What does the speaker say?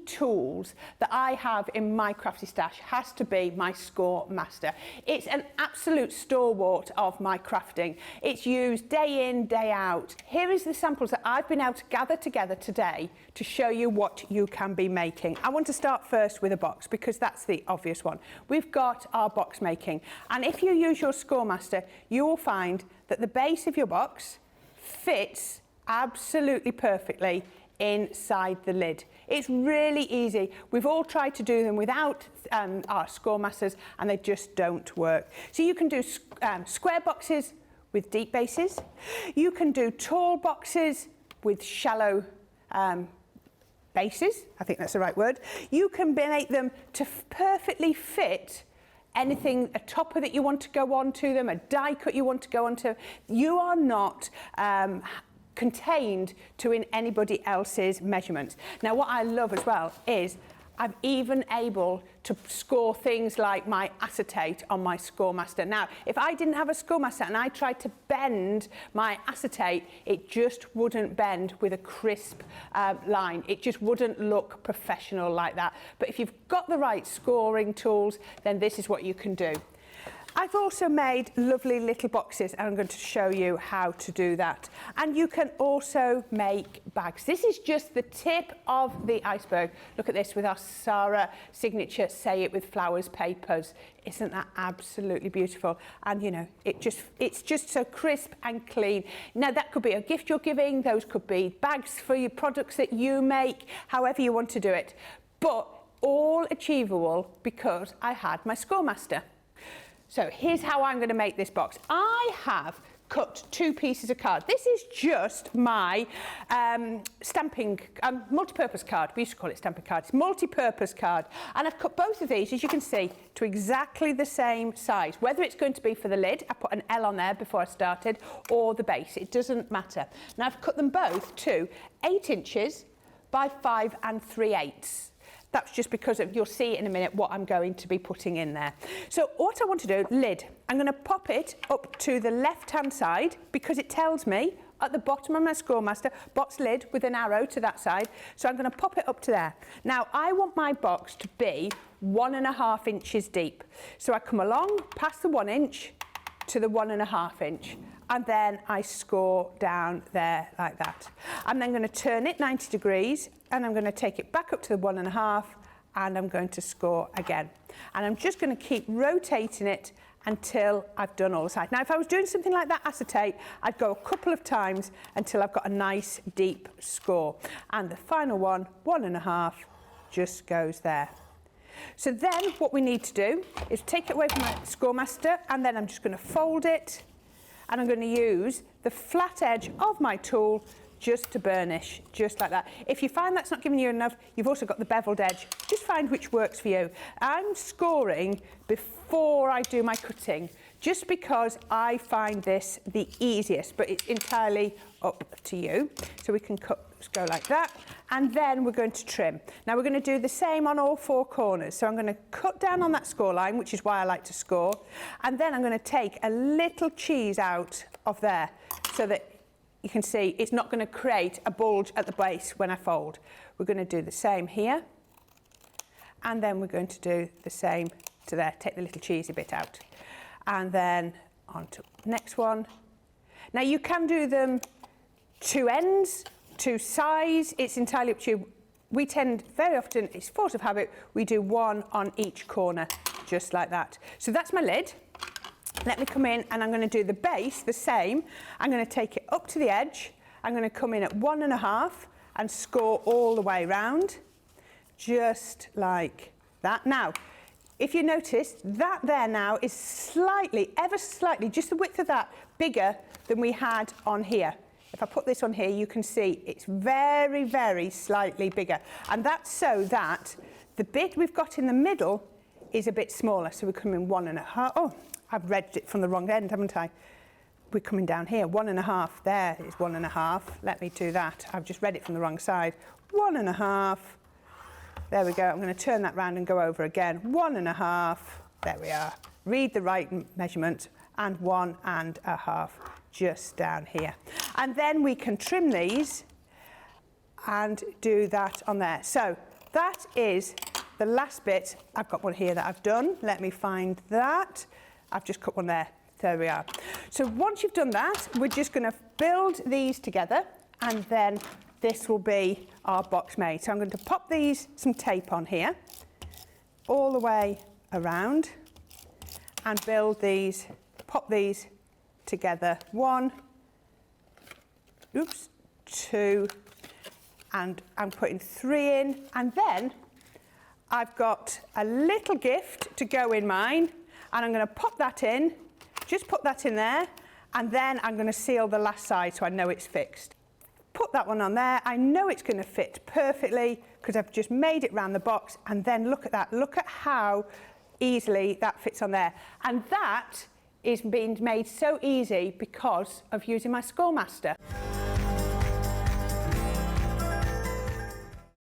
tools that I have in my crafty stash has to be my Scoremaster. It's an absolute stalwart of my crafting. It's used day in, day out. Here is the samples that I've been able to gather together today to show you what you can be making. I want to start first with a box because that's the obvious one. We've got our box making, and if you use your Scoremaster, you will find that the base of your box fits absolutely perfectly inside the lid. It's really easy. We've all tried to do them without our Scoremasters and they just don't work. So you can do square boxes with deep bases. You can do tall boxes with shallow bases. I think that's the right word. You can make them to perfectly fit anything, a topper that you want to go onto them, a die cut you want to go onto. You are not contained to in anybody else's measurements. Now what I love as well is I'm even able to score things like my acetate on my Scoremaster. Now, if I didn't have a Scoremaster and I tried to bend my acetate, it just wouldn't bend with a crisp line. It just wouldn't look professional like that. But if you've got the right scoring tools, then this is what you can do. I've also made lovely little boxes and I'm going to show you how to do that. And you can also make bags. This is just the tip of the iceberg. Look at this with our Sarah signature Say It With Flowers papers. Isn't that absolutely beautiful? And you know, it's just so crisp and clean. Now that could be a gift you're giving, those could be bags for your products that you make, however you want to do it. But all achievable because I had my Scoremaster. So here's how I'm going to make this box. I have cut 2 pieces of card. This is just my stamping, multi-purpose card. We used to call it stamping card. It's multi-purpose card. And I've cut both of these, as you can see, to exactly the same size. Whether it's going to be for the lid, I put an L on there before I started, or the base, it doesn't matter. Now I've cut them both to 8 inches by 5 3/8. That's just because you'll see in a minute what I'm going to be putting in there. So what I want to do, lid, I'm going to pop it up to the left-hand side because it tells me at the bottom of my Scoremaster, box lid with an arrow to that side. So I'm going to pop it up to there. Now I want my box to be 1.5 inches deep. So I come along past the 1 inch to the 1.5 inch. And then I score down there like that. I'm then going to turn it 90 degrees and I'm going to take it back up to the 1.5 and I'm going to score again. And I'm just going to keep rotating it until I've done all the sides. Now if I was doing something like that acetate, I'd go a couple of times until I've got a nice deep score. And the final one, 1.5, just goes there. So then what we need to do is take it away from my Scoremaster and then I'm just going to fold it. And I'm going to use the flat edge of my tool just to burnish, just like that. If you find that's not giving you enough, you've also got the beveled edge. Just find which works for you. I'm scoring before I do my cutting, just because I find this the easiest, but it's entirely up to you. So we can go like that, and then we're going to trim. Now we're going to do the same on all 4 corners. So I'm going to cut down on that score line, which is why I like to score, and then I'm going to take a little cheese out of there so that you can see it's not going to create a bulge at the base when I fold. We're going to do the same here, and then we're going to do the same to there. Take the little cheesy bit out, and then on to the next one. Now you can do them 2 ends, 2 sides, it's entirely up to you. We tend, very often, it's force of habit, we do 1 on each corner, just like that. So that's my lid. Let me come in and I'm going to do the base the same. I'm going to take it up to the edge. I'm going to come in at 1.5 and score all the way round, just like that. Now, if you notice, that there now is slightly, ever slightly, just the width of that, bigger than we had on here. If I put this on here, you can see it's very, very slightly bigger. And that's so that the bit we've got in the middle is a bit smaller. So we come in 1.5. Oh, I've read it from the wrong end, haven't I? We're coming down here, 1.5. There is 1.5. Let me do that. I've just read it from the wrong side. 1.5. There we go. I'm going to turn that round and go over again. 1.5. There we are. Read the right measurement. And 1.5 just down here. And then we can trim these and do that on there. So that is the last bit. I've got one here that I've done. Let me find that. I've just cut one there. There we are. So once you've done that, we're just going to build these together, and then this will be our box made. So I'm going to pop some tape on here all the way around and build these, pop these together. 1, 2, and I'm putting 3 in, and then I've got a little gift to go in mine, and I'm going to pop that in, just put that in there, and then I'm going to seal the last side so I know it's fixed. Put that one on there. I know it's going to fit perfectly because I've just made it round the box, and then look at that. Look at how easily that fits on there. And that is being made so easy because of using my Scoremaster.